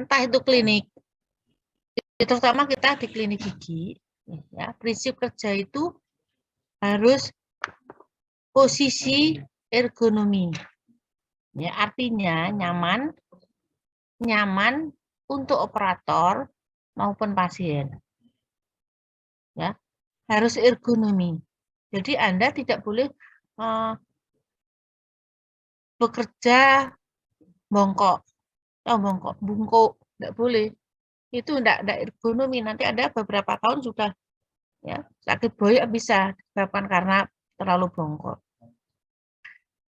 entah itu klinik, terutama kita di klinik gigi, ya, prinsip kerja itu harus posisi ergonomi, ya, artinya nyaman untuk operator maupun pasien, ya, harus ergonomi. Jadi Anda tidak boleh bekerja bongkok, bungkuk, tidak boleh. Itu tidak ergonomi. Nanti ada beberapa tahun sudah, ya, sakit boyok bisa disebabkan karena terlalu bongkok.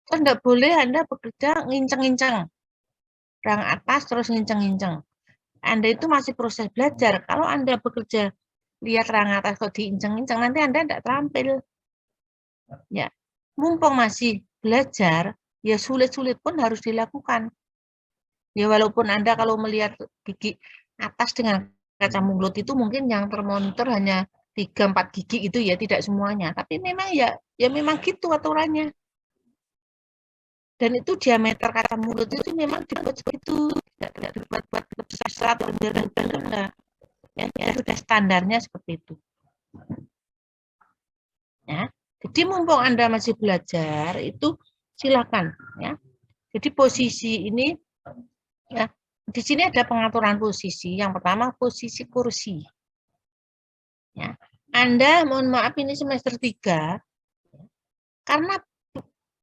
Terus tidak boleh Anda bekerja nginceng-nginceng, rang atas terus nginceng-nginceng. Anda itu masih proses belajar. Kalau Anda bekerja lihat rang atas kok diinceng-inceng, nanti Anda tidak terampil. Ya, mumpung masih belajar, ya sulit-sulit pun harus dilakukan. Ya walaupun Anda kalau melihat gigi atas dengan kaca mulut itu mungkin yang termonitor hanya 3-4 gigi itu ya, tidak semuanya. Tapi memang ya memang gitu aturannya. Dan itu diameter kaca mulut itu memang dibuat seperti itu, tidak dibuat besar atau enggak. Ya, sudah standarnya seperti itu. Ya. Jadi mumpung Anda masih belajar itu silakan, ya. Jadi posisi ini, ya, di sini ada pengaturan posisi. Yang pertama posisi kursi. Ya. Anda mohon maaf ini semester 3 karena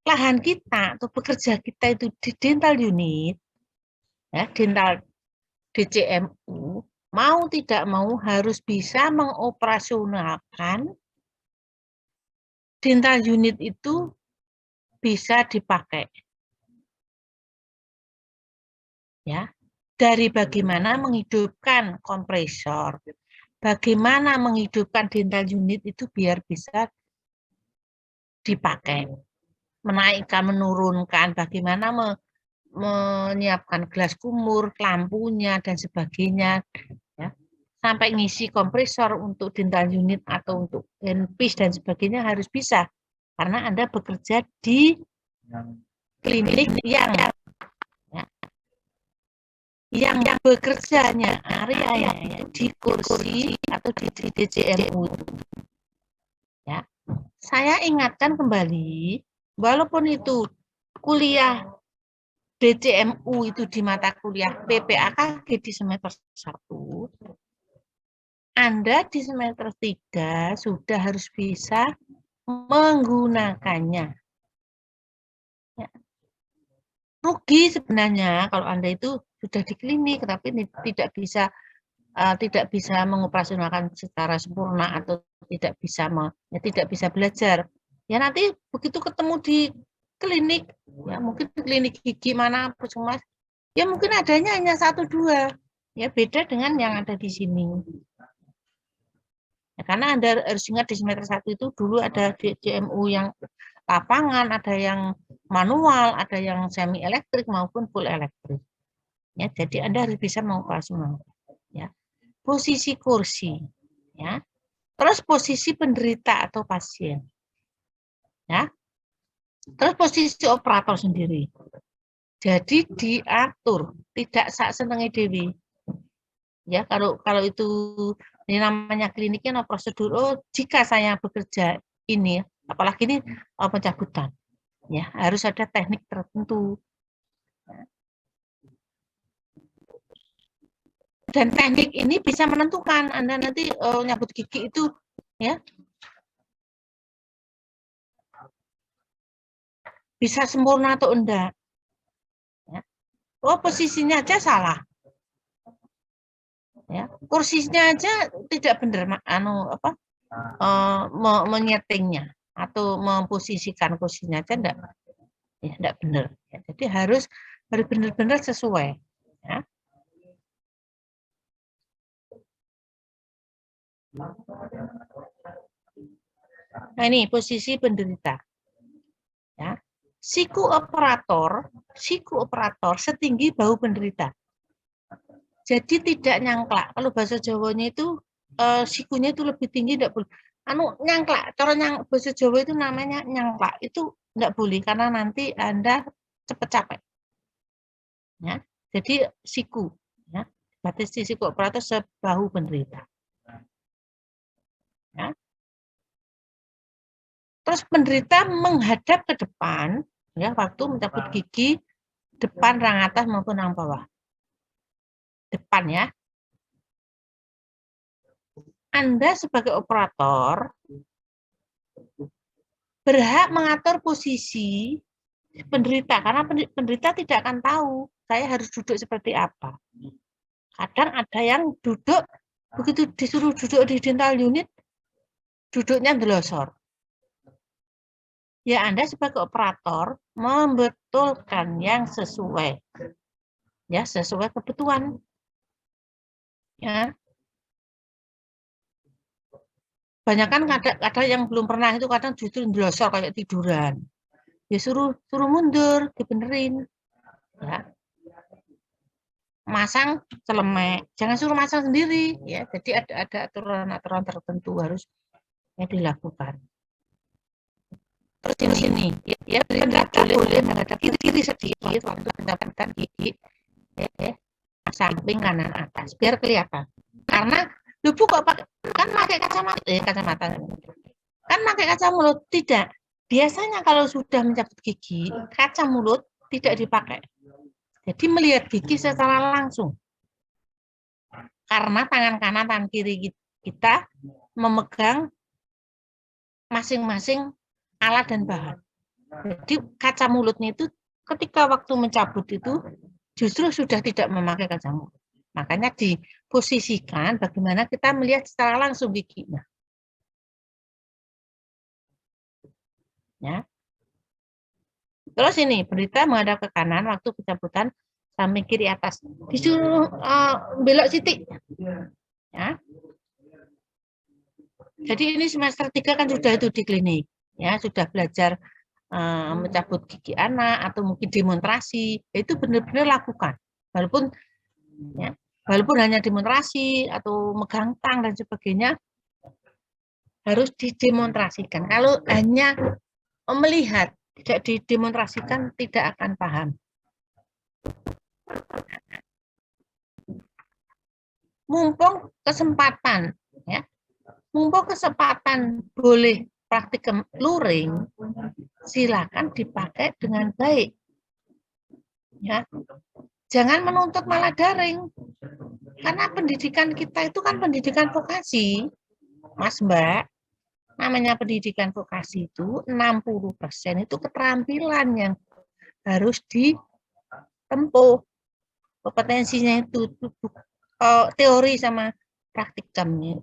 lahan kita atau pekerja kita itu di dental unit, ya, dental DCMU, mau tidak mau harus bisa mengoperasionalkan dental unit itu bisa dipakai. Ya, dari bagaimana menghidupkan kompresor, bagaimana menghidupkan dental unit itu biar bisa dipakai, menaikkan, menurunkan, bagaimana menyiapkan gelas kumur, lampunya dan sebagainya, ya, sampai ngisi kompresor untuk dental unit atau untuk handpiece dan sebagainya harus bisa, karena Anda bekerja di klinik yang bekerjanya areanya di kursi atau di DCMU. Ya, saya ingatkan kembali, walaupun itu kuliah DCMU itu di mata kuliah PPAKG di semester 1, Anda di semester 3 sudah harus bisa menggunakannya. Ya. Rugi sebenarnya kalau Anda itu sudah di klinik tapi tidak bisa mengoperasionalkan secara sempurna atau tidak bisa belajar. Ya nanti begitu ketemu di klinik, ya mungkin klinik gigi mana puskesmas, ya mungkin adanya hanya 1-2, ya beda dengan yang ada di sini. Ya, karena Anda harus ingat di semester 1 itu dulu ada DCMU yang lapangan, ada yang manual, ada yang semi elektrik maupun full elektrik. Ya, jadi Anda harus bisa mengoperasionalkan. Ya. Posisi kursi, ya. Terus posisi penderita atau pasien, ya. Terus posisi operator sendiri. Jadi diatur, tidak sak senenge dewi. Ya, kalau itu ini namanya kliniknya prosedur. Oh, jika saya bekerja ini, apalagi ini pencabutan, ya harus ada teknik tertentu. Dan teknik ini bisa menentukan Anda nanti nyabut gigi itu, ya, bisa sempurna atau enggak. Ya. Oh, posisinya aja salah. Ya, kursinya aja tidak benar, menyetingnya atau memposisikan kursinya aja enggak benar. Ya, jadi harus benar-benar sesuai. Ya. Nah ini posisi penderita. Ya. Siku operator setinggi bahu penderita. Jadi tidak nyangklak. Kalau bahasa Jawanya itu sikunya itu lebih tinggi, tidak boleh. Nyangklak. Cara bahasa Jawa itu namanya nyangklak. Itu tidak boleh karena nanti Anda cepat capek. Ya. Jadi siku. Ya. berarti sisi kooperator sebahu penderita. Ya. Terus penderita menghadap ke depan, ya, waktu mencabut gigi, depan, rang atas maupun rang bawah. Depan ya. Anda sebagai operator berhak mengatur posisi penderita, karena penderita tidak akan tahu saya harus duduk seperti apa. Kadang ada yang duduk, begitu disuruh duduk di dental unit, duduknya delosor. Ya, Anda sebagai operator membetulkan yang sesuai. Ya, sesuai kebutuhan. Ya. Banyak kan ada yang belum pernah itu kadang justru delosor kayak tiduran. Ya suruh mundur, dibenerin. Ya. Masang celemek, jangan suruh masang sendiri ya. Jadi ada aturan-aturan tertentu harus dilakukan. Terus di sini ya penderita boleh menghadap kiri sedikit waktu mendapatkan gigi samping kanan atas biar kelihatan. Karena lupa kok kan pakai kacamata kan pakai kaca mulut tidak. Biasanya kalau sudah mencabut gigi kaca mulut tidak dipakai. Jadi melihat gigi secara langsung. Karena tangan kanan tangan kiri kita memegang masing-masing alat dan bahan. Jadi kaca mulutnya itu ketika waktu mencabut itu justru sudah tidak memakai kaca mulut. Makanya diposisikan bagaimana kita melihat secara langsung giginya. Ya. Terus ini penderita menghadap ke kanan waktu pencabutan samping kiri atas. Disuruh belok titik. Ya. Jadi ini semester 3 kan sudah itu di klinik. Ya, sudah belajar mencabut gigi anak atau mungkin demonstrasi, itu benar-benar lakukan. Walaupun hanya demonstrasi atau megang tang dan sebagainya harus didemonstrasikan. Kalau hanya melihat tidak didemonstrasikan tidak akan paham. Mumpung kesempatan ya. Mumpung kesempatan boleh praktikum luring, silakan dipakai dengan baik. Ya. Jangan menuntut malah daring. Karena pendidikan kita itu kan pendidikan vokasi. Mas Mbak, namanya pendidikan vokasi itu 60% itu keterampilan yang harus ditempuh. Kompetensinya itu teori sama praktikumnya.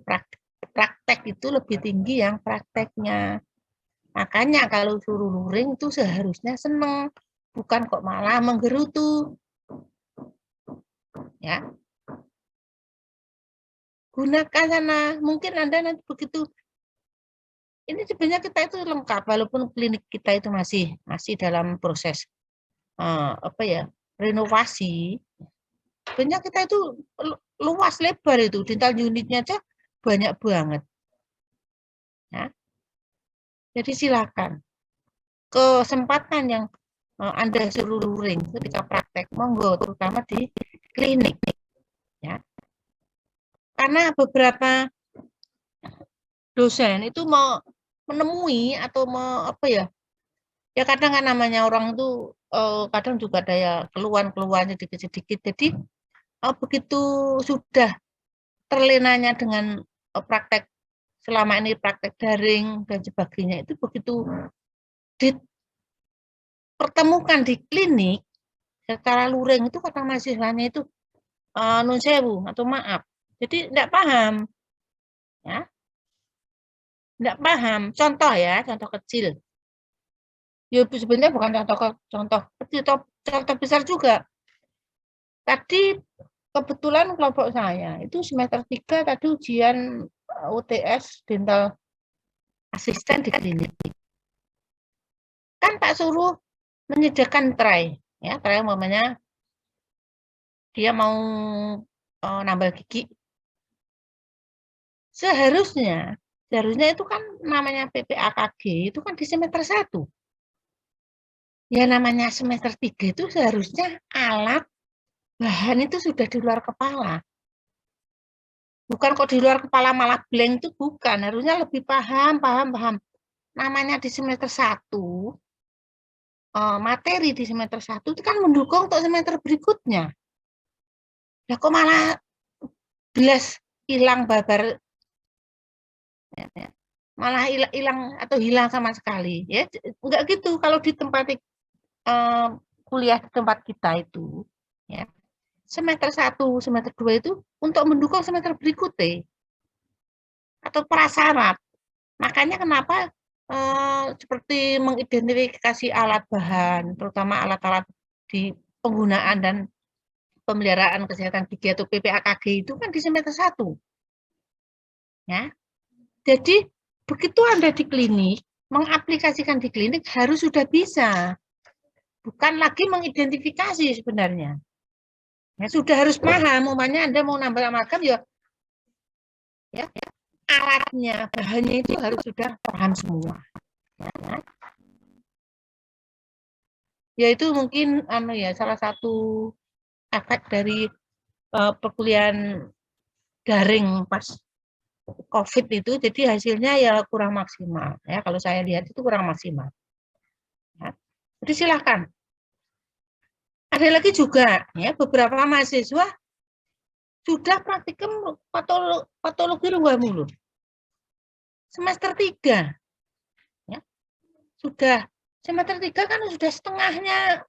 Praktek itu lebih tinggi yang prakteknya. Makanya kalau suruh luring itu seharusnya seneng, bukan kok malah menggerutu. Ya. Gunakan sana, mungkin Anda nanti begitu. Ini sebenarnya kita itu lengkap, walaupun klinik kita itu masih dalam proses renovasi. Sebenarnya kita itu luas lebar itu, dental unitnya aja banyak banget. Ya. Jadi silakan. Kesempatan yang Anda suruh luring ketika praktek, monggo, terutama di klinik. Ya. Karena beberapa dosen itu mau menemui atau ya kadang kan namanya orang itu kadang juga ada ya keluhan sedikit-sedikit. Jadi begitu sudah terlenanya dengan praktek selama ini praktek daring dan sebagainya itu begitu dipertemukan di klinik secara luring itu kata mahasiswanya itu nun sewu atau maaf. Jadi tidak paham. Ya. Tidak paham. Contoh ya, contoh kecil. Ya sebenarnya bukan contoh kecil, contoh besar juga. Tadi kebetulan kelompok saya itu semester 3 tadi ujian UTS dental asisten di klinik. Kan tak suruh menyediakan tray, ya tray umpamanya dia mau nambah gigi. Seharusnya itu kan namanya PPAKG itu kan di semester 1. Ya namanya semester 3 itu seharusnya alat bahan itu sudah di luar kepala. Bukan kok di luar kepala malah blank, itu bukan. Harusnya lebih paham. Namanya di semester 1, materi di semester 1 itu kan mendukung untuk semester berikutnya. Ya kok malah belas hilang babar, malah hilang atau hilang sama sekali, ya enggak gitu. Kalau di tempat kuliah di tempat kita itu, ya semester 1, semester 2 itu untuk mendukung semester berikutnya atau prasyarat. Makanya kenapa seperti mengidentifikasi alat bahan, terutama alat-alat di penggunaan dan pemeliharaan kesehatan gigi atau PPAKG itu kan di semester 1. Ya. Jadi begitu Anda di klinik, mengaplikasikan di klinik harus sudah bisa. Bukan lagi mengidentifikasi sebenarnya. Ya, sudah harus paham, umpamanya Anda mau nambah amalgam ya alatnya, bahannya itu harus sudah paham semua. Ya itu mungkin salah satu efek dari perkuliahan daring pas COVID itu, jadi hasilnya ya kurang maksimal. Ya, kalau saya lihat itu kurang maksimal. Ya. Jadi silakan. Ada lagi juga, ya beberapa mahasiswa sudah praktikum patologi luar mulut. Semester 3. Ya. Sudah semester 3 kan sudah setengahnya,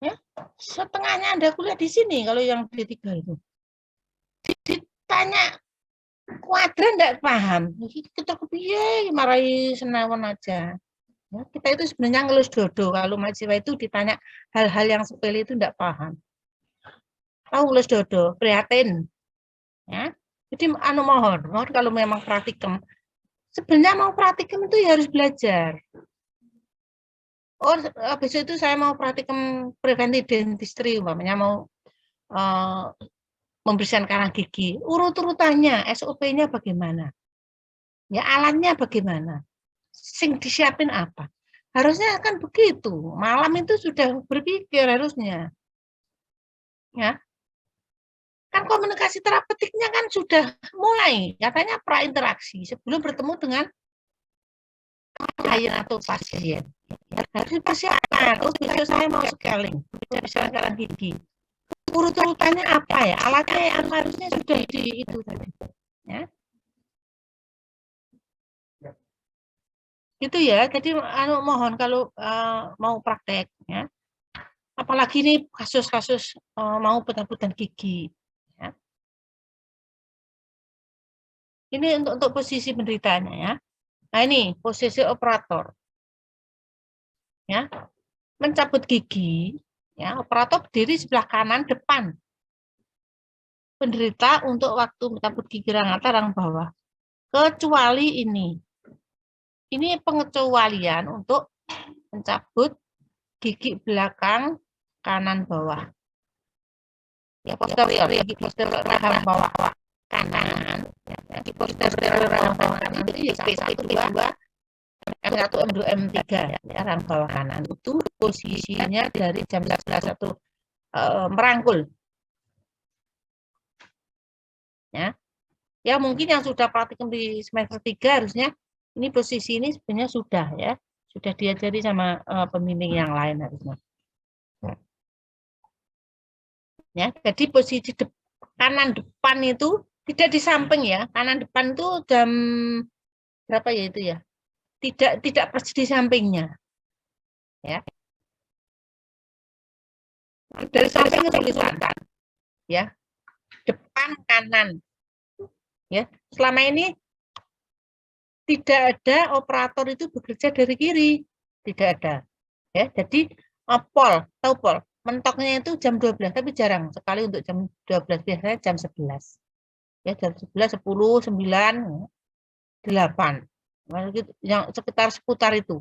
ya, setengahnya Anda kuliah di sini kalau yang D3 itu. Ditanya kuadran enggak paham. Kita kepiye marahi senawan aja. Ya, kita itu sebenarnya ngelus dodo kalau mahasiswa itu ditanya hal-hal yang sepele itu enggak paham. Tahu ngelus dodo, prihatin. Ya. Jadi mohon kalau memang praktikum, sebenarnya mau praktikum itu ya harus belajar. Oh, besok itu saya mau praktikum preventive dentistry, umpamanya mau membersihkan karang gigi. Urut-urutannya, SOP-nya bagaimana? Ya alatnya bagaimana? Sing disiapin apa? Harusnya kan begitu. Malam itu sudah berpikir harusnya. Ya. Kan komunikasi terapeutiknya kan sudah mulai, katanya prainteraksi sebelum bertemu dengan klien atau pasien. Harus dipersiapkan. Oh, besok saya mau scaling, bisa karang gigi. Urut-urutannya apa ya? Alatnya yang harusnya sudah di itu tadi. Ya. Itu ya. Jadi mohon kalau mau praktek, ya. Apalagi ini kasus-kasus mau pencabutan gigi. Ya. Ini untuk posisi penderitanya, ya. Nah ini posisi operator. Ya, mencabut gigi, ya operator berdiri sebelah kanan depan penderita untuk waktu mencabut gigi rang atas rang bawah. Kecuali ini pengecualian untuk mencabut gigi belakang kanan bawah. Ya posterior, gigi posterior rahang bawah kanan. Ya, gigi posterior rahang bawah kanan itu ya P1, P2, M1, M2, M3 ya, rahang bawah kanan itu posisinya dari jam 11.1 merangkul. Ya. Ya mungkin yang sudah praktikum di semester 3 harusnya ini posisi ini sebenarnya sudah ya. Sudah diajari sama pembimbing yang lain harusnya. Ya, jadi posisi kanan depan itu tidak di samping ya. Kanan depan itu jam berapa ya itu ya? Tidak persis di sampingnya. Ya. Dari samping kesulitan. Ya. Depan kanan. Ya. Selama ini tidak ada operator itu bekerja dari kiri. Tidak ada. Ya, jadi pol, tahu pol, mentoknya itu jam 12, tapi jarang sekali untuk jam 12, biasanya jam 11. Ya, jam 11, 10, 9, 8. Yang sekitar seputar itu.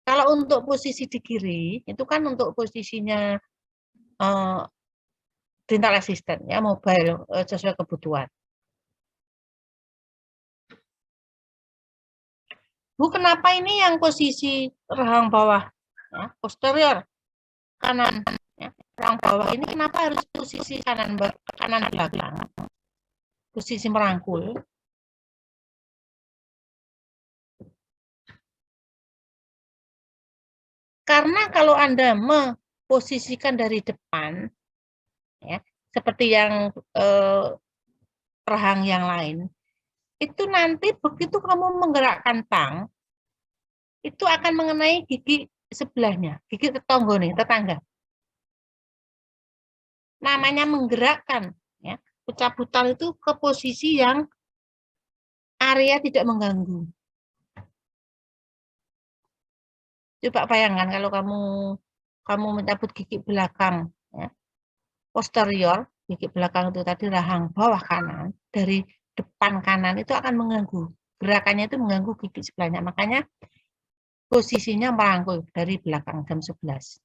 Kalau untuk posisi di kiri, itu kan untuk posisinya dental assistant, ya, mobile sesuai kebutuhan. Bu, kenapa ini yang posisi rahang bawah, ya, posterior kanan, ya, rahang bawah ini kenapa harus posisi kanan belakang? posisi merangkul. Karena kalau Anda memposisikan dari depan, ya, seperti yang rahang yang lain, itu nanti begitu kamu menggerakkan tang, itu akan mengenai gigi sebelahnya, gigi tetangga nih, tetangga. Namanya menggerakkan, ya, pencabutan itu ke posisi yang area tidak mengganggu. Coba bayangkan kalau kamu mencabut gigi belakang, ya, posterior, gigi belakang itu tadi rahang bawah kanan, dari depan kanan itu akan mengganggu. Gerakannya itu mengganggu gigi sebelahnya. Makanya posisinya merangkul dari belakang jam 11.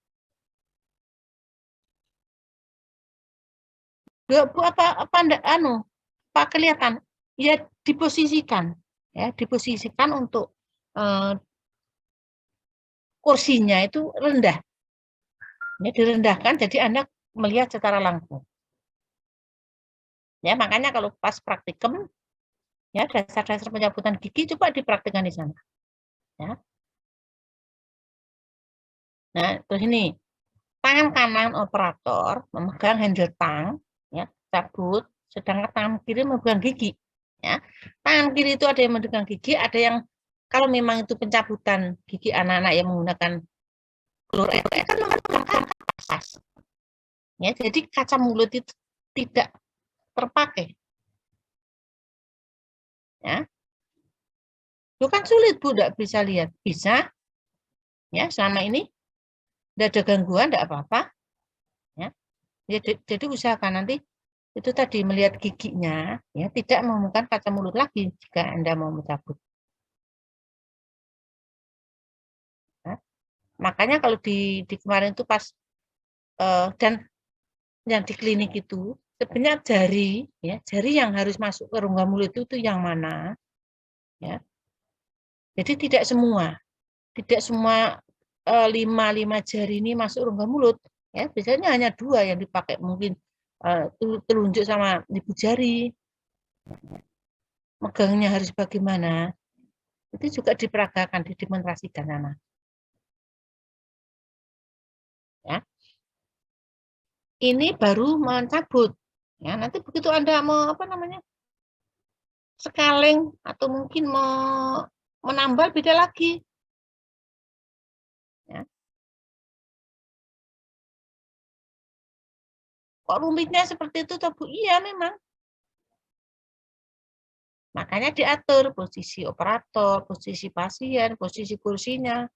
Bu, apa enggak apa kelihatan? Ya diposisikan, ya diposisikan untuk kursinya itu rendah. Ini direndahkan jadi Anda melihat secara langsung. Ya, makanya kalau pas praktikum, ya dasar-dasar pencabutan gigi coba dipraktikkan di sana. Ya. Nah, terus ini tangan kanan operator memegang handle tang, ya, cabut, sedangkan tangan kiri memegang gigi. Ya. Tangan kiri itu ada yang memegang gigi, ada yang kalau memang itu pencabutan gigi anak-anak yang menggunakan fluoride kan memegang kapas. Ya, jadi kaca mulut itu tidak terpakai. Ya. Itu kan sulit Bu, tidak bisa lihat. Bisa, ya selama ini tidak ada gangguan, tidak apa-apa. Ya. Jadi usahakan nanti itu tadi melihat giginya, ya tidak menemukan kaca mulut lagi jika Anda mau mencabut. Ya. Makanya kalau di kemarin itu pas dan yang di klinik itu sebenarnya jari, ya jari yang harus masuk ke rongga mulut itu yang mana, ya. Jadi tidak semua 5 jari ini masuk rongga mulut, ya biasanya hanya 2 yang dipakai, mungkin telunjuk sama ibu jari. Megangnya harus bagaimana, itu juga diperagakan, didemonstrasikan sana. Ya. Ini baru mencabut. Ya, nanti begitu Anda mau scaling atau mungkin mau menambal beda lagi. Ya. Kok rumitnya seperti itu, Bu? Iya, memang. Makanya diatur posisi operator, posisi pasien, posisi kursinya.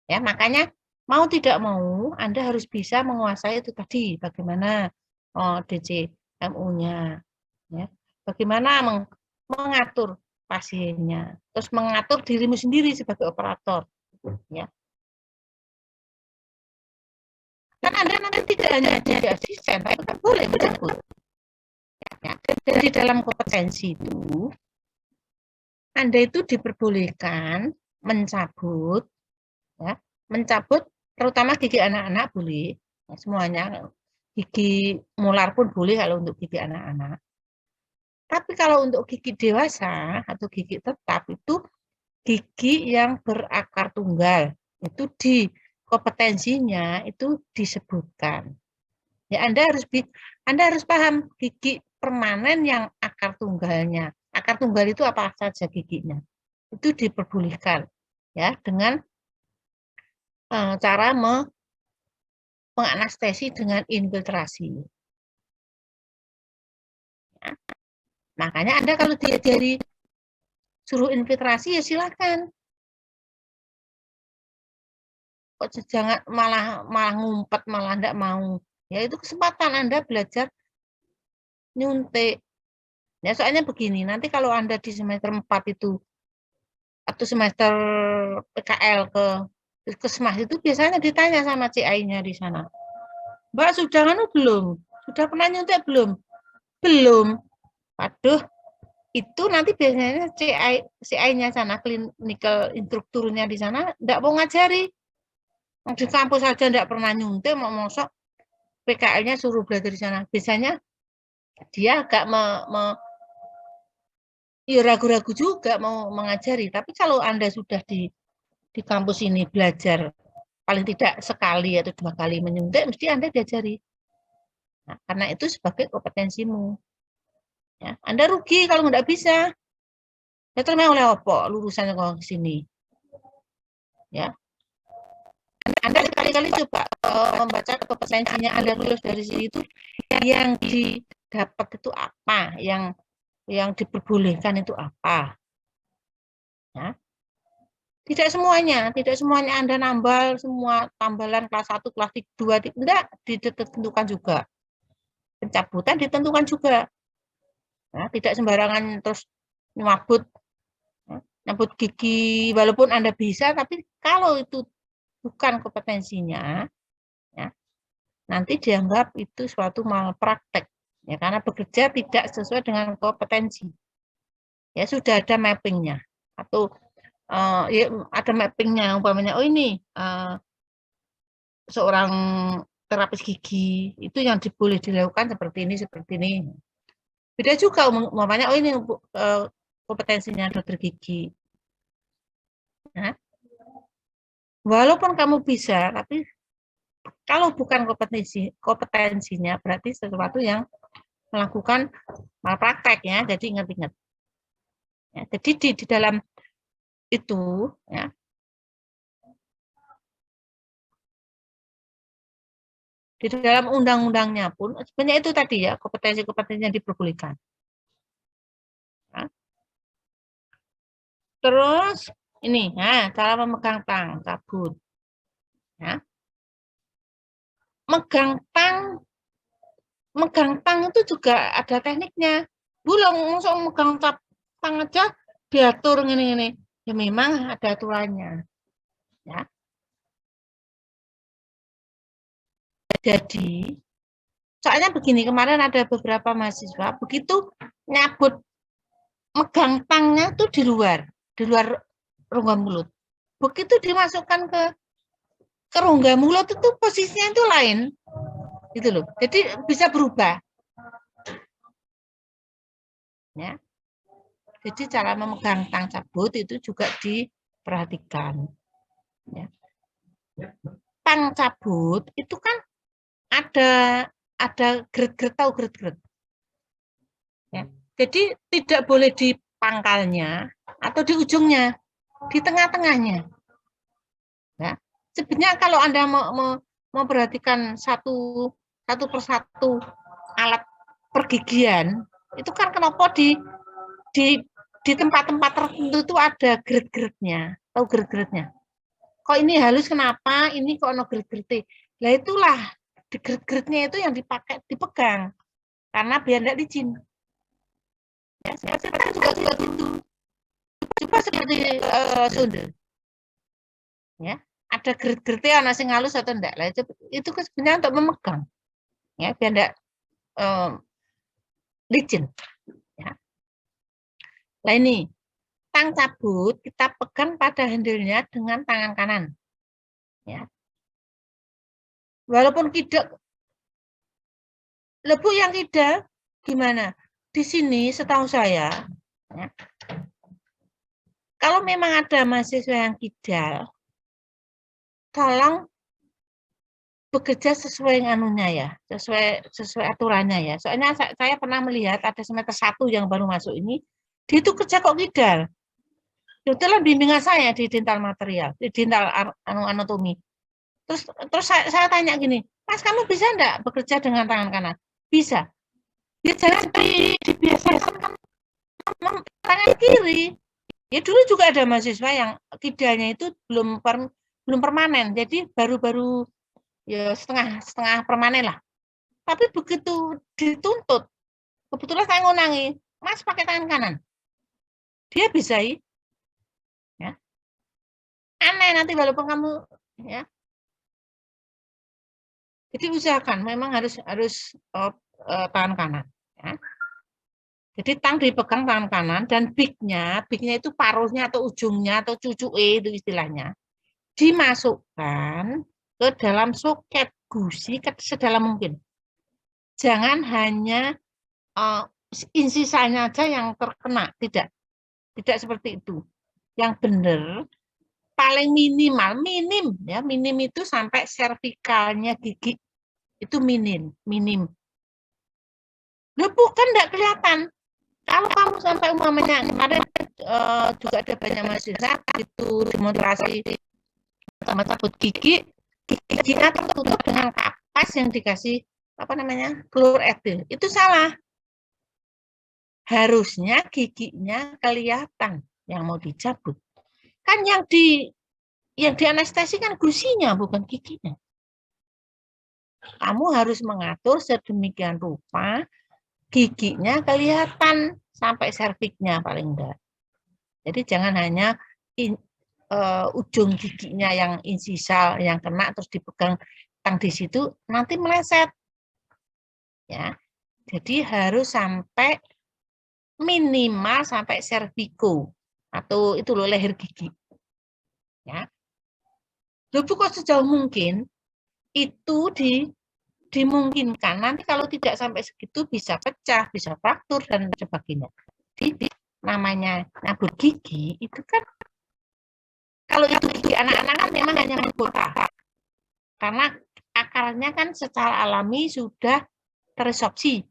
Ya, makanya mau tidak mau Anda harus bisa menguasai itu tadi, bagaimana DCMU-nya, ya. Bagaimana mengatur pasiennya, terus mengatur dirimu sendiri sebagai operator, ya. Kan Anda nanti tidak hanya jadi asisten, tapi kan boleh mencabut. Ya. Jadi dalam kompetensi itu, Anda itu diperbolehkan mencabut, ya, mencabut terutama gigi anak-anak boleh, ya, semuanya. Gigi molar pun boleh kalau untuk gigi anak-anak. Tapi kalau untuk gigi dewasa atau gigi tetap itu gigi yang berakar tunggal. Itu di kompetensinya itu disebutkan. Ya, Anda harus paham gigi permanen yang akar tunggalnya. Akar tunggal itu apa saja giginya. Itu diperbolehkan, ya, dengan cara menganestesi dengan infiltrasi. Ya. Makanya Anda kalau diajari suruh infiltrasi ya silakan. Kok jangan malah ngumpet, malah enggak mau. Ya itu kesempatan Anda belajar nyuntik. Ya soalnya begini, nanti kalau Anda di semester 4 itu atau semester PKL ke Puskesmas itu biasanya ditanya sama CI-nya di sana. Mbak sudah belum? Sudah pernah nyuntik belum? Belum. Waduh, itu nanti biasanya CI-nya sana, clinical instrukturnya di sana enggak mau ngajari. Di kampus saja enggak pernah nyuntik, mau masuk PKL-nya suruh belajar di sana. Biasanya dia agak ya ragu-ragu juga mau mengajari. Tapi kalau Anda sudah di kampus ini belajar paling tidak sekali atau 2 kali menyuntik, mesti Anda diajari. Nah, karena itu sebagai kompetensimu. Ya, Anda rugi kalau nggak bisa. Ya terus oleh apa lulusan ke sini. Ya. Anda sekali-kali coba membaca kompetensinya Anda lulus dari sini itu yang didapat itu apa, yang diperbolehkan itu apa. Ya. Tidak semuanya Anda nambal semua tambalan kelas 1, kelas 2, tidak ditentukan juga. Pencabutan ditentukan juga. Nah, tidak sembarangan terus nyabut gigi, walaupun Anda bisa, tapi kalau itu bukan kompetensinya, ya, nanti dianggap itu suatu malpraktek, ya, karena bekerja tidak sesuai dengan kompetensi. Ya sudah ada mappingnya, atau ya, ada mappingnya, umpamanya, oh ini seorang terapis gigi itu yang boleh dilakukan seperti ini. Beda juga umpamanya, oh ini kompetensinya dokter gigi. Nah, walaupun kamu bisa, tapi kalau bukan kompetensinya berarti sesuatu yang melakukan malpraktek, ya. Jadi ingat-ingat. Ya, jadi di dalam itu, ya, di dalam undang-undangnya pun sebenarnya itu tadi, ya, kompetensi-kompetensinya diperbolehkan. Ya. Terus ini, nah, cara memegang tang cabut. Ya. Megang tang itu juga ada tekniknya. Belum langsung megang tang aja diatur ini. Ya memang ada aturannya. Ya. Jadi, soalnya begini, kemarin ada beberapa mahasiswa begitu nyabut megang tangnya tuh di luar rongga mulut. Begitu dimasukkan ke rongga mulut itu posisinya itu lain, gitu loh. Jadi bisa berubah. Ya. Jadi cara memegang tang cabut itu juga diperhatikan. Ya. Tang cabut itu kan ada gret-gret, tahu gret-gret. Ya. Jadi tidak boleh di pangkalnya atau di ujungnya, di tengah-tengahnya. Ya. Sebenarnya kalau Anda memperhatikan satu persatu alat pergigian, itu kan kenapa di tempat-tempat tertentu itu ada gret-gretnya, tahu gret-gretnya. Kok ini halus kenapa? Ini kok ono gret-gretnya. Lah itulah di gret-gretnya itu yang dipegang karena biar tidak licin. Ya, saya juga gitu. Coba seperti Sunda. Ya, ada gret-gretnya ana sing halus atau enggak. Lah itu sebenarnya untuk memegang. Ya, biar enggak licin. Ya. Nah ini, tang cabut kita pegang pada handle-nya dengan tangan kanan. Ya. Walaupun tidak, lebu yang tidak, gimana? Di sini setahu saya, ya, kalau memang ada mahasiswa yang kidal, tolong bekerja sesuai anunya, ya, sesuai aturannya, ya. Soalnya saya pernah melihat ada semester 1 yang baru masuk ini, dia itu kerja kok kidal. Itulah bimbingan saya di dental material, di dental anatomi. Terus saya tanya gini, Mas, kamu bisa enggak bekerja dengan tangan kanan? Bisa. Ya jangan dibiasakan tangan kiri. Ya dulu juga ada mahasiswa yang kidalnya itu belum permanen, jadi baru ya setengah permanen lah. Tapi begitu dituntut, kebetulan saya ngunangi, Mas pakai tangan kanan. Dia bisa, ya. Aneh nanti walaupun kamu, ya. Jadi usahakan memang harus tangan kanan. Ya. Jadi tang dipegang tangan kanan dan bignya itu paruhnya atau ujungnya atau cucuke itu istilahnya, dimasukkan ke dalam soket gusi sedalam mungkin. Jangan hanya insisanya aja yang terkena, tidak seperti itu. Yang benar paling minim itu sampai servikalnya gigi itu minim. Loh, bukan enggak kelihatan. Kalau kamu sampai umpamanya kemarin juga ada banyak mahasiswa itu demonstrasi sama cabut giginya tertutup dengan kapas yang dikasih apa namanya fluoretil. Itu salah. Harusnya giginya kelihatan yang mau dicabut. Kan yang di anestesi kan gusinya bukan giginya. Kamu harus mengatur sedemikian rupa giginya kelihatan sampai serviknya paling enggak. Jadi jangan hanya ujung giginya yang insisal yang kena terus dipegang di situ nanti meleset. Ya. Jadi harus sampai minimal sampai serviko atau itu loh leher gigi. Ya. Loh, kok sejauh mungkin itu dimungkinkan. Nanti kalau tidak sampai segitu bisa pecah, bisa fraktur dan sebagainya. Jadi namanya nyabut gigi itu kan kalau itu gigi anak-anak kan memang hanya mahkota. Karena akarnya kan secara alami sudah teresorpsi.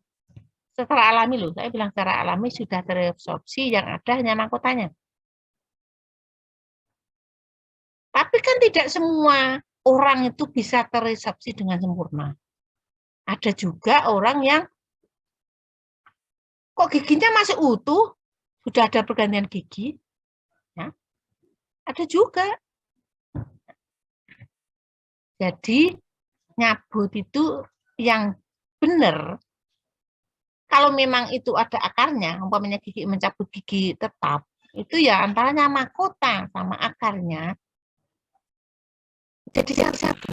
Secara alami loh, saya bilang secara alami sudah teresorpsi, yang ada hanya mahkotanya. Tapi kan tidak semua orang itu bisa teresorpsi dengan sempurna. Ada juga orang yang kok giginya masih utuh, sudah ada pergantian gigi. Ya. Ada juga. Jadi nyabut itu yang benar, kalau memang itu ada akarnya, umpamanya gigi mencabut gigi tetap, itu ya antaranya mahkota sama akarnya jadi satu.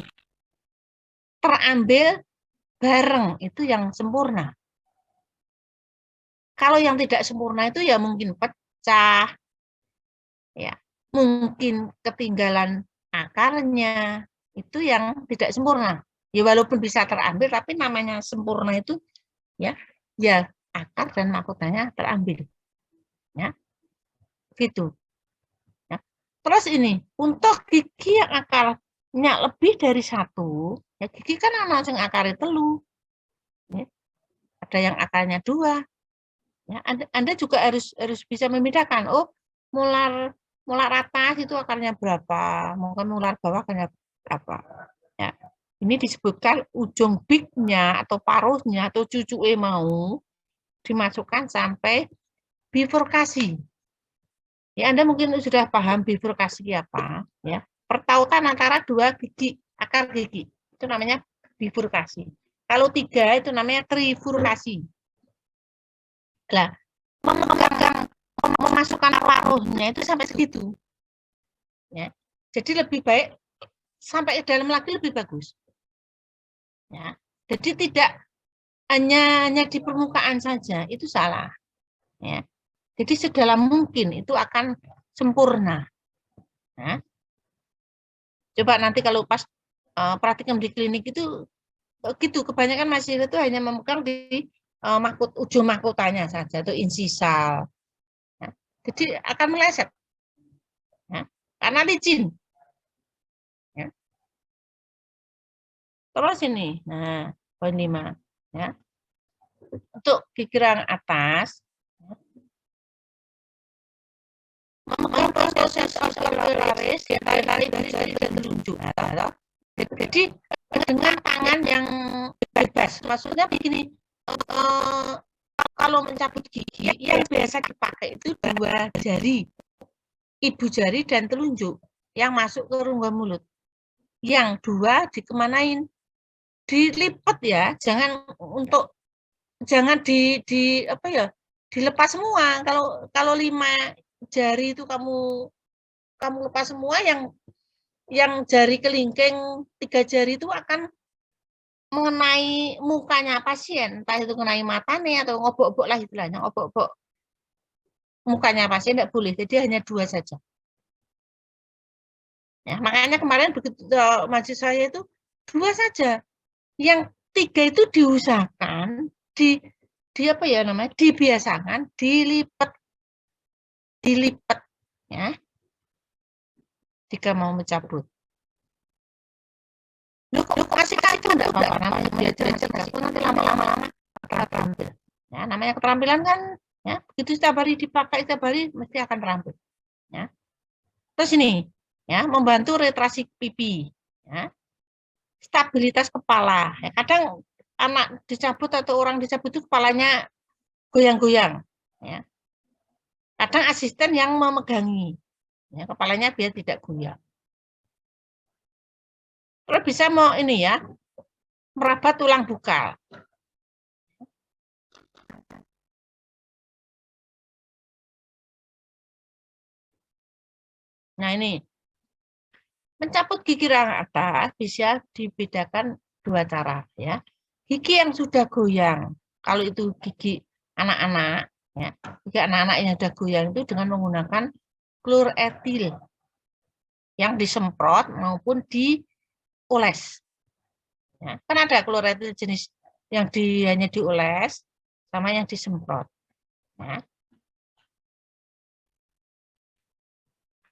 Terambil bareng, itu yang sempurna. Kalau yang tidak sempurna itu ya mungkin pecah, ya mungkin ketinggalan akarnya, itu yang tidak sempurna. Ya walaupun bisa terambil, tapi namanya sempurna itu ya akar dan mahkotanya terambil. Ya, gitu. Ya. Terus ini untuk gigi yang akarnya lebih dari satu, ya gigi kan ana sing akarnya telu. Ya. Ada yang akarnya 2. Ya, Anda juga harus bisa membedakan. Oh, molar atas itu akarnya berapa, mungkin molar bawah akarnya berapa. Ya. Ini disebutkan ujung bignya atau paruhnya atau cucuke mau dimasukkan sampai bifurkasi. Ya, Anda mungkin sudah paham bifurkasi apa, ya. Pertautan antara dua gigi, akar gigi. Itu namanya bifurkasi. Kalau 3 itu namanya trifurkasi. Nah, memasukkan paruhnya itu sampai segitu. Ya. Jadi lebih baik sampai ke dalam lagi lebih bagus. Ya. Jadi tidak hanya di permukaan saja, itu salah. Ya. Jadi sedalam mungkin itu akan sempurna. Nah, coba nanti kalau pas praktikum di klinik itu gitu, kebanyakan mahasiswa itu hanya memegang di ujung mahkotanya saja, itu insisal. Nah, jadi akan meleset. Ya, karena licin. Ya. Terus ini, nah poin 5. Ya. Untuk gigi atas, memperkuat proses osteolaris yang tarik dari telunjuk. Jadi dengan tangan yang bebas, maksudnya begini, kalau mencabut gigi yang biasa dipakai itu 2 jari, ibu jari dan telunjuk yang masuk ke rongga mulut. Yang 2 dikemanain? Dilipat ya, jangan apa ya, dilepas semua. Kalau 5 jari itu kamu lepas semua, yang jari kelingking 3 jari itu akan mengenai mukanya pasien, entah itu mengenai matanya atau ngobok-obok lah istilahnya, ngobok-obok mukanya pasien tidak boleh, jadi hanya 2 saja. Ya, makanya kemarin begitu mahasiswa saya itu 2 saja, yang 3 itu diusahakan apa ya namanya, dibiasakan dilipat ya jika mau mencabut. Lu kasih kartu enggak apa-apa, namanya belajar kartu nanti lama-lama terampil. Ya, namanya keterampilan kan ya, begitu setiap hari dipakai setiap hari mesti akan terampil. Ya. Terus ini ya, membantu retraksi pipi, ya. Stabilitas kepala. Ya, kadang anak dicabut atau orang dicabut itu kepalanya goyang-goyang. Ya. Kadang asisten yang memegangi, ya, kepalanya biar tidak goyang. Terus bisa mau ini ya, meraba tulang bukal. Nah ini, mencabut gigi rangka atas bisa dibedakan dua cara ya. Gigi yang sudah goyang, kalau itu gigi anak-anak, ya, gigi anak-anak yang sudah goyang itu dengan menggunakan kloretil yang disemprot maupun dioles. Ya, kan ada kloretil jenis yang hanya dioles sama yang disemprot. Ya.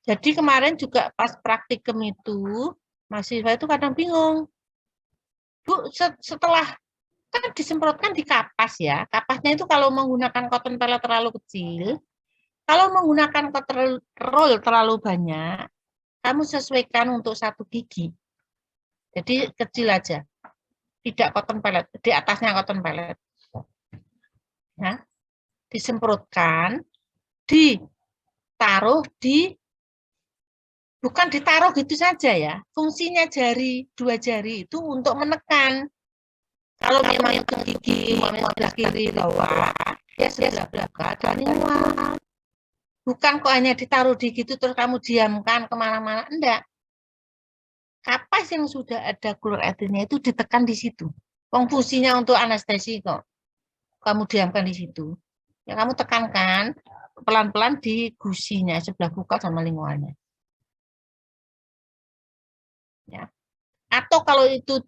Jadi kemarin juga pas praktikum itu, mahasiswa itu kadang bingung. Bu, setelah kan disemprotkan di kapas ya. Kapasnya itu kalau menggunakan cotton pellet terlalu kecil, kalau menggunakan cotton roll terlalu banyak, kamu sesuaikan untuk satu gigi. Jadi kecil aja. Tidak cotton pellet, di atasnya cotton pellet. Ya. Disemprotkan, ditaruh di, bukan ditaruh gitu saja ya. Fungsinya dua jari itu untuk menekan. Kalau memang itu gigi, sebelah kiri bawah, ya sebelah belakang dan luar. Bukan kok hanya ditaruh di gitu terus kamu diamkan kemana-mana, enggak. Kapas yang sudah ada kloretilnya itu ditekan di situ. Fungsinya untuk anestesi kok. Kamu diamkan di situ. Ya kamu tekankan pelan-pelan di gusinya sebelah bukal sama lingkungannya. Ya. Atau kalau itu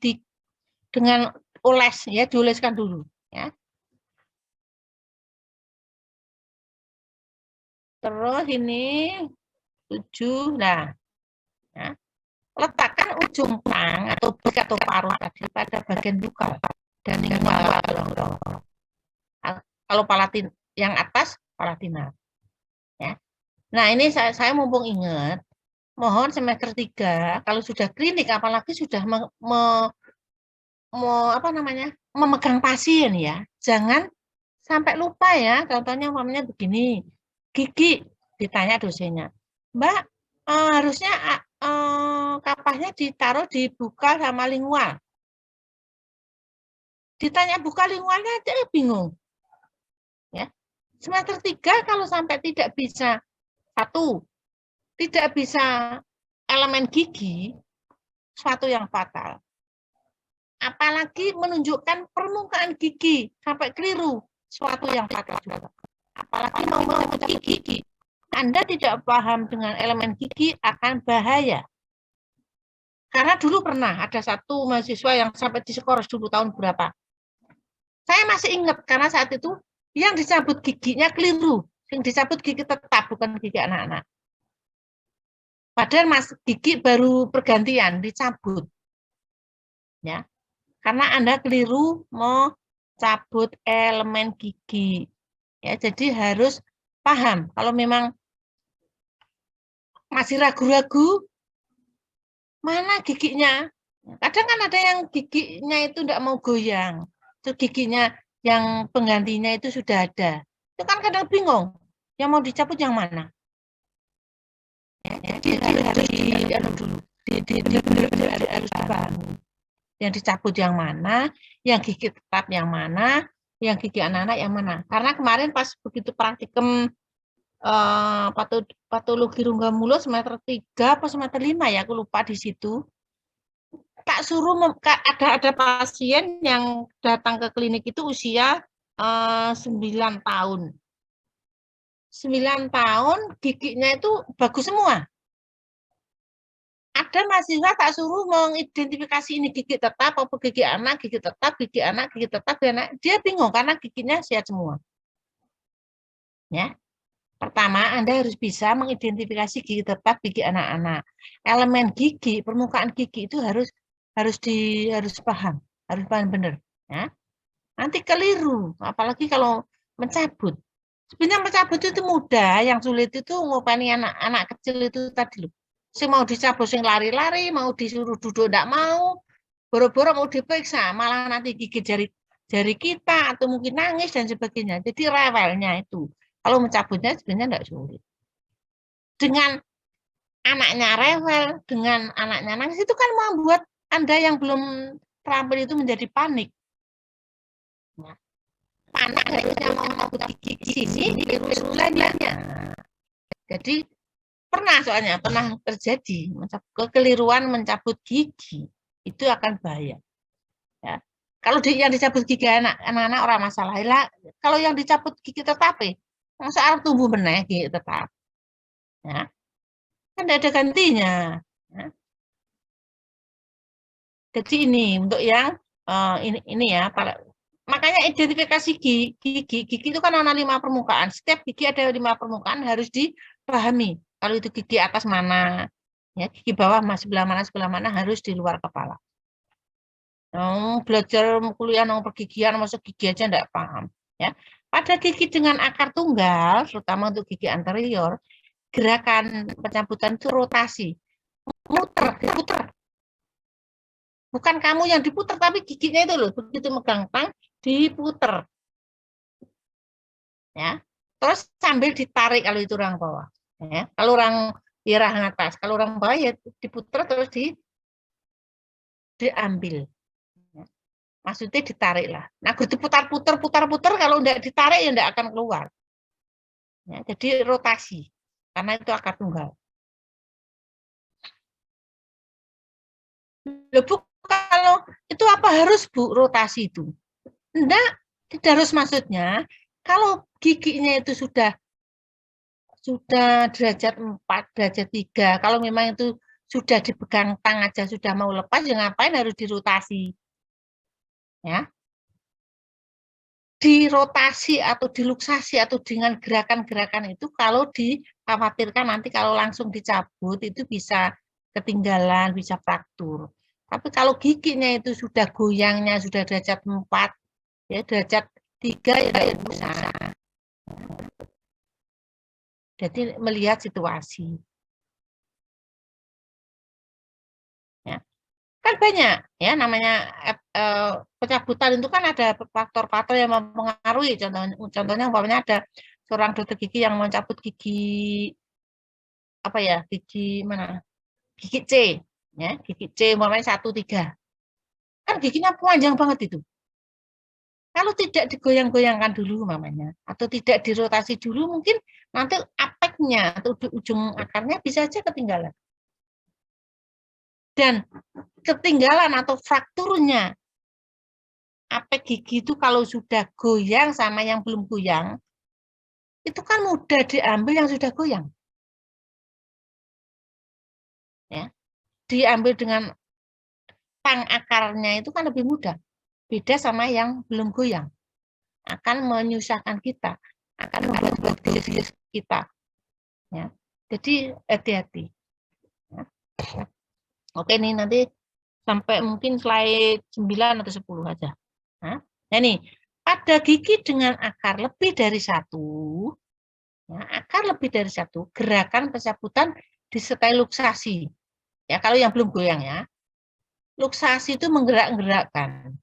dengan oles ya, dioleskan dulu ya. Terus ini 7. Nah, ya. Letakkan ujung tang atau bek atau paruh tadi pada bagian bukal dan lingkungan lorong. Kalau palatin yang atas palatina. Ya. Nah ini saya mumpung ingat, mohon semester 3 kalau sudah klinik apalagi sudah apa namanya memegang pasien ya, jangan sampai lupa ya. Contohnya umpamanya begini, gigi ditanya dosennya, Mbak harusnya kapasnya ditaruh di bukal sama lingual. Ditanya bukal lingualnya aja bingung. Ya. Semester 3 kalau sampai tidak bisa tidak bisa elemen gigi, suatu yang fatal. Apalagi menunjukkan permukaan gigi sampai keliru, suatu yang fatal juga. Apalagi mau mencabut gigi, Anda tidak paham dengan elemen gigi akan bahaya. Karena dulu pernah ada satu mahasiswa yang sampai diskors dulu tahun berapa. Saya masih ingat karena saat itu yang dicabut giginya keliru. Yang dicabut gigi tetap, bukan gigi anak-anak. Padahal mas gigi baru pergantian dicabut, ya, karena Anda keliru mau cabut elemen gigi, ya. Jadi harus paham. Kalau memang masih ragu-ragu, mana giginya? Kadang kan ada yang giginya itu tidak mau goyang, terus giginya yang penggantinya itu sudah ada. Itu kan kadang bingung, yang mau dicabut yang mana? Jadi harus dibangun. Yang dicabut yang mana, yang gigi tetap yang mana, yang gigi anak-anak yang mana. Karena kemarin pas begitu praktikum patologi rongga mulut semester 3 atau semester 5 ya, aku lupa di situ. Tak suruh ada pasien yang datang ke klinik itu usia 9 tahun. 9 tahun giginya itu bagus semua. Ada mahasiswa tak suruh mengidentifikasi ini gigi tetap apa gigi anak, gigi tetap, gigi anak, gigi tetap, gigi anak. Dia bingung karena giginya sehat semua. Ya. Pertama, Anda harus bisa mengidentifikasi gigi tetap, gigi anak-anak. Elemen gigi, permukaan gigi itu harus paham, harus paham benar. Ya. Nanti keliru, apalagi kalau mencabut. Sebenarnya mencabut itu mudah, yang sulit itu ngopeni anak-anak kecil itu tadi loh. Sing mau dicabut, sing lari-lari, mau disuruh duduk enggak mau, boro-boro mau diperiksa, malah nanti gigit jari kita atau mungkin nangis dan sebagainya. Jadi rewelnya itu. Kalau mencabutnya sebenarnya enggak sulit. Dengan anaknya rewel, dengan anaknya nangis itu kan membuat Anda yang belum terampil itu menjadi panik. Panik harusnya mau cabut gigi sini, diurus lainnya. Jadi pernah terjadi kekeliruan mencabut gigi itu akan bahaya. Ya. Kalau yang dicabut gigi anak-anak orang masalah. Kalau yang dicabut gigi tetap, masa arep tumbuh meneh gigi tetap. Ya. Kan tidak ada gantinya. Ya. Jadi ini untuk yang ini ya, makanya identifikasi gigi itu kan ada 5 permukaan. Setiap gigi ada 5 permukaan harus dipahami. Kalau itu gigi atas mana, ya gigi bawah sebelah mana harus di luar kepala. Belajar kuliah pergigian masuk gigi aja enggak paham. Ya. Pada gigi dengan akar tunggal, terutama untuk gigi anterior, gerakan pencabutan itu rotasi. Diputer. Bukan kamu yang diputer, tapi giginya itu loh, begitu megang tang, diputer. Ya. Terus sambil ditarik kalau itu orang bawah. Ya. Kalau orang irah atas, kalau orang bawah ya diputer terus diambil. Maksudnya ditarik lah. Nah, putar-putar, kalau enggak ditarik ya enggak akan keluar. Ya, jadi rotasi, karena itu akar tunggal. Loh, Bu, kalau itu apa harus Bu rotasi itu? Enggak, tidak harus maksudnya. Kalau giginya itu sudah derajat 4, derajat 3, kalau memang itu sudah dipegang tang aja sudah mau lepas, ya ngapain harus dirotasi? Ya. Dirotasi atau diluksasi atau dengan gerakan-gerakan itu kalau dikhawatirkan nanti kalau langsung dicabut itu bisa ketinggalan, bisa fraktur. Tapi kalau giginya itu sudah goyangnya sudah derajat 4, ya derajat 3 ya bisa. Jadi melihat situasi. Ya. Kan banyak ya namanya pencabutan itu kan ada faktor-faktor yang mempengaruhi. Contohnya umpamanya ada seorang dokter gigi yang mencabut gigi apa ya, gigi mana? Gigi C, ya, gigi C umpamanya 1, 3. Kan giginya panjang banget itu. Kalau tidak digoyang-goyangkan dulu umpamanya atau tidak dirotasi dulu mungkin nanti apeknya atau di ujung akarnya bisa aja ketinggalan. Dan ketinggalan atau frakturnya apek gigi itu kalau sudah goyang sama yang belum goyang, itu kan mudah diambil yang sudah goyang. Ya. Diambil dengan tang akarnya itu kan lebih mudah. Beda sama yang belum goyang. Akan menyusahkan kita, akan membuat diri kita. Ya. Jadi hati-hati. Ya. Oke, ini nanti sampai mungkin slide 9 atau 10 aja. Nah, ini pada gigi dengan akar lebih dari 1, ya, akar lebih dari 1, gerakan pencabutan disertai luksasi. Ya, kalau yang belum goyang ya. Luksasi itu menggerak-gerakkan.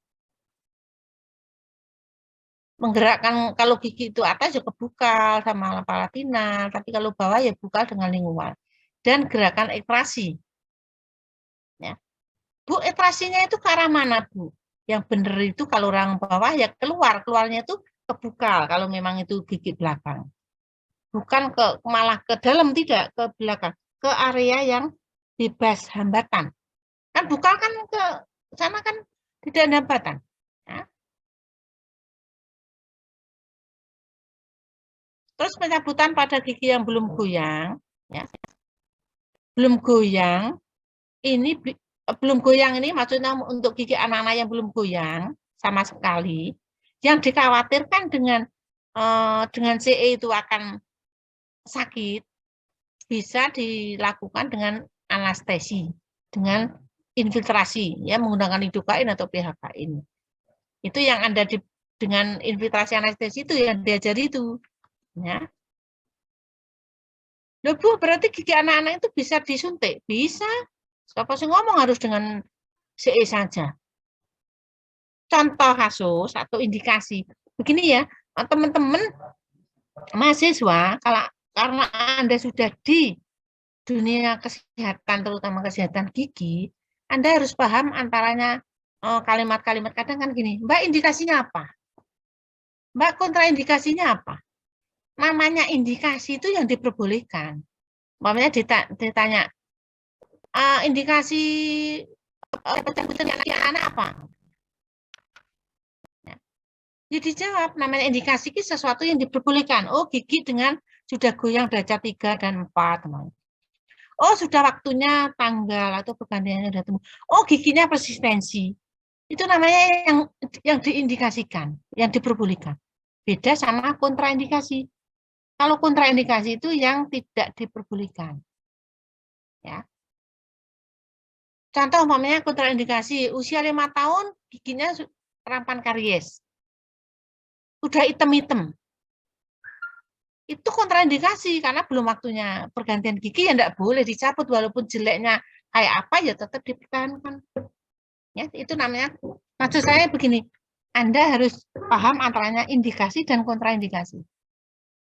Menggerakkan kalau gigi itu atas ya kebuka sama palatina, tapi kalau bawah ya buka dengan lingkungan. Dan gerakan ekstrasi. Ya. Bu, ekstrasinya itu ke arah mana, Bu? Yang benar itu kalau orang bawah ya keluarnya itu kebuka kalau memang itu gigi belakang. Bukan malah ke dalam, tidak, ke belakang, ke area yang bebas hambatan. Kan buka kan ke sana kan tidak ada hambatan. Ya. Terus pencabutan pada gigi yang belum goyang, ya, belum goyang, ini belum goyang ini maksudnya untuk gigi anak-anak yang belum goyang sama sekali. Yang dikhawatirkan dengan CE itu akan sakit, bisa dilakukan dengan anestesi, dengan infiltrasi, ya menggunakan lidokain atau PHKin. Itu yang Anda dengan infiltrasi anestesi itu yang diajari itu. Ya. Loh, Bu, berarti gigi anak-anak itu bisa disuntik? Bisa. Siapa sih ngomong harus dengan CE saja? Contoh kasus atau indikasi. Begini ya, teman-teman mahasiswa, karena Anda sudah di dunia kesehatan, terutama kesehatan gigi, Anda harus paham antaranya kalimat-kalimat kadang kan gini, Mbak indikasinya apa? Mbak kontraindikasinya apa? Namanya indikasi itu yang diperbolehkan. Umpamanya ditanya, indikasi pencabutan anak apa? Jadi dijawab, namanya indikasi itu sesuatu yang diperbolehkan. Oh, gigi dengan sudah goyang derajat 3 dan 4. Oh, sudah waktunya tanggal atau pergantiannya sudah temu. Oh, giginya persistensi. Itu namanya yang diindikasikan, yang diperbolehkan. Beda sama kontraindikasi. Kalau kontraindikasi itu yang tidak diperbolehkan. Ya. Contoh umpamanya kontraindikasi usia 5 tahun giginya rampan karies. Udah hitam-hitam. Itu kontraindikasi karena belum waktunya pergantian gigi, ya enggak boleh dicabut walaupun jeleknya kayak apa ya tetap dipertahankan. Ya, itu namanya, maksud saya begini, Anda harus paham antaranya indikasi dan kontraindikasi.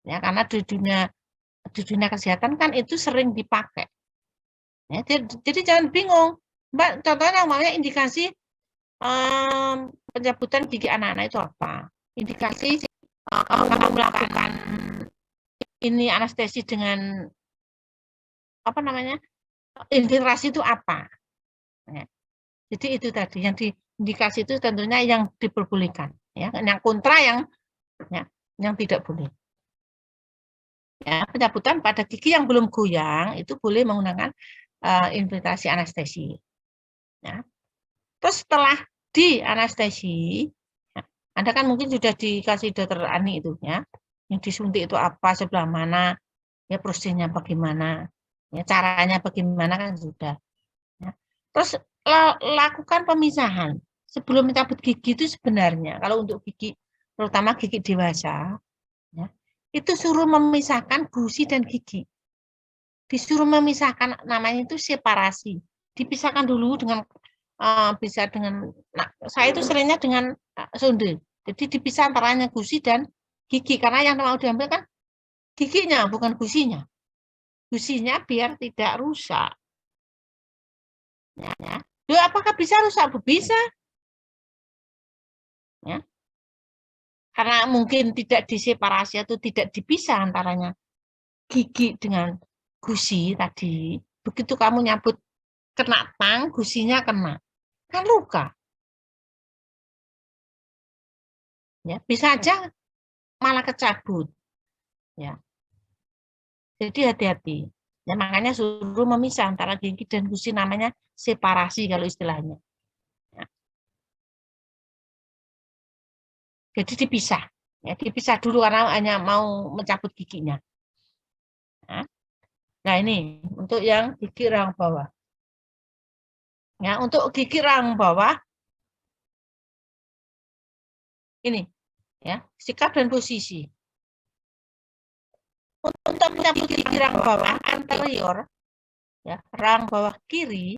Ya, karena di dunia kesehatan kan itu sering dipakai. Ya, jadi jangan bingung. Mbak, contohnya namanya indikasi pencabutan gigi anak-anak itu apa? Indikasi kalau melakukan ini anestesi dengan apa namanya infiltrasi itu apa? Ya. Jadi itu tadi yang diindikasi itu tentunya yang diperbolehkan, ya. Yang kontra yang tidak boleh. Ya, pencabutan pada gigi yang belum goyang itu boleh menggunakan infiltrasi anestesi. Ya. Terus setelah di anestesi, ya, Anda kan mungkin sudah dikasih dokter Ani itu ya, yang disuntik itu apa, sebelah mana, ya prosesnya bagaimana, ya caranya bagaimana kan sudah. Ya. Terus lakukan pemisahan sebelum mencabut gigi itu sebenarnya kalau untuk gigi terutama gigi dewasa, ya, itu suruh memisahkan gusi dan gigi. Disuruh memisahkan, namanya itu separasi. Dipisahkan dulu dengan bisa dengan, nah, saya itu seringnya dengan sonde. Jadi dipisah antaranya gusi dan gigi karena yang mau diambil kan giginya bukan gusinya. Gusinya biar tidak rusak. Ya, ya. Loh, apakah bisa rusak? Bisa. Ya. Karena mungkin tidak diseparasi atau tidak dipisah antaranya gigi dengan gusi tadi. Begitu kamu nyabut kena tang, gusinya kena. Kan luka. Ya, bisa aja malah kecabut. Ya. Jadi hati-hati. Ya, makanya suruh memisah antara gigi dan gusi, namanya separasi kalau istilahnya. Ya. Jadi dipisah. Ya, dipisah dulu karena hanya mau mencabut giginya. Nah, ini untuk yang gigi rahang bawah. Ya, untuk gigi rahang bawah ini ya, sikap dan posisi. Untuk mencabut gigi rahang bawah anterior, ya, rahang bawah kiri,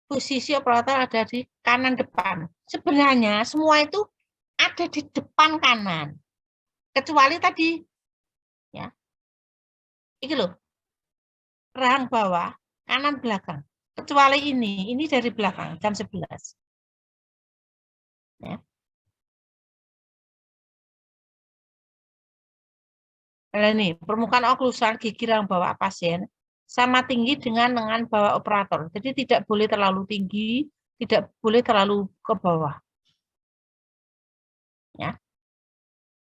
posisi operator ada di kanan depan. Sebenarnya semua itu ada di depan kanan. Kecuali tadi ya. Iki loh. Rahang bawah kanan belakang. Kecuali ini dari belakang jam 11. Ya. Nah, ini permukaan oklusal gigi rahang bawah pasien sama tinggi dengan lengan bawah operator. Jadi tidak boleh terlalu tinggi, tidak boleh terlalu ke bawah. Ya.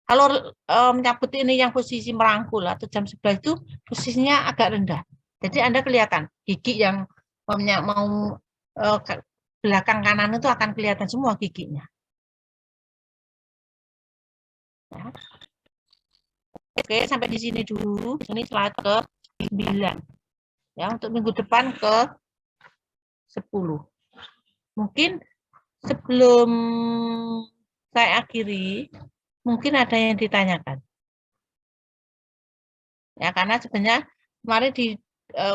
Kalau menyabut ini yang posisi merangkul atau jam 11 itu posisinya agak rendah. Jadi Anda kelihatan gigi yang mau belakang kanan itu akan kelihatan semua giginya. Ya. Oke, sampai di sini dulu. Ini slide ke 9. Ya, untuk minggu depan ke 10. Mungkin sebelum saya akhiri, mungkin ada yang ditanyakan. Ya, karena sebenarnya kemarin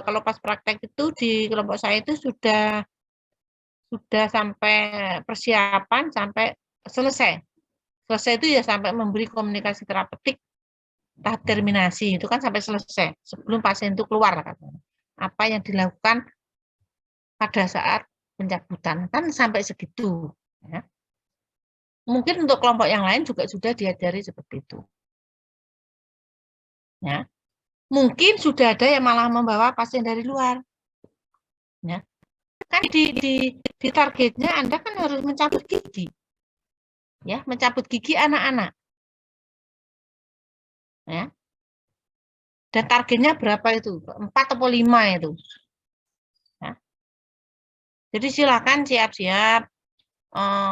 kalau pas praktek itu di kelompok saya itu sudah sampai persiapan sampai selesai. Selesai itu ya sampai memberi komunikasi terapeutik tahap terminasi itu kan sampai selesai sebelum pasien itu keluar katanya. Apa yang dilakukan pada saat pencabutan kan sampai segitu. Ya. Mungkin untuk kelompok yang lain juga sudah diajari seperti itu. Ya. Mungkin sudah ada yang malah membawa pasien dari luar. Ya. Kan di targetnya Anda kan harus mencabut gigi. Ya, mencabut gigi anak-anak. Ya. Dan targetnya berapa itu? 4 atau 5 itu. Ya. Jadi silakan siap-siap.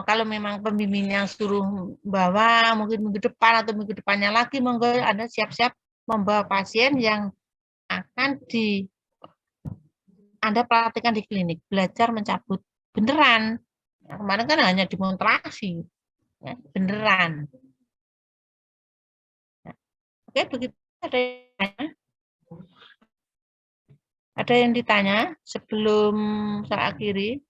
Kalau memang pembimbingnya suruh bawa mungkin minggu depan atau minggu depannya lagi, monggo Anda siap-siap membawa pasien yang akan Anda praktikkan di klinik, belajar mencabut beneran. Nah, kemarin kan hanya demonstrasi, ya, beneran. Nah, oke, begitu ada yang ditanya sebelum saya akhiri.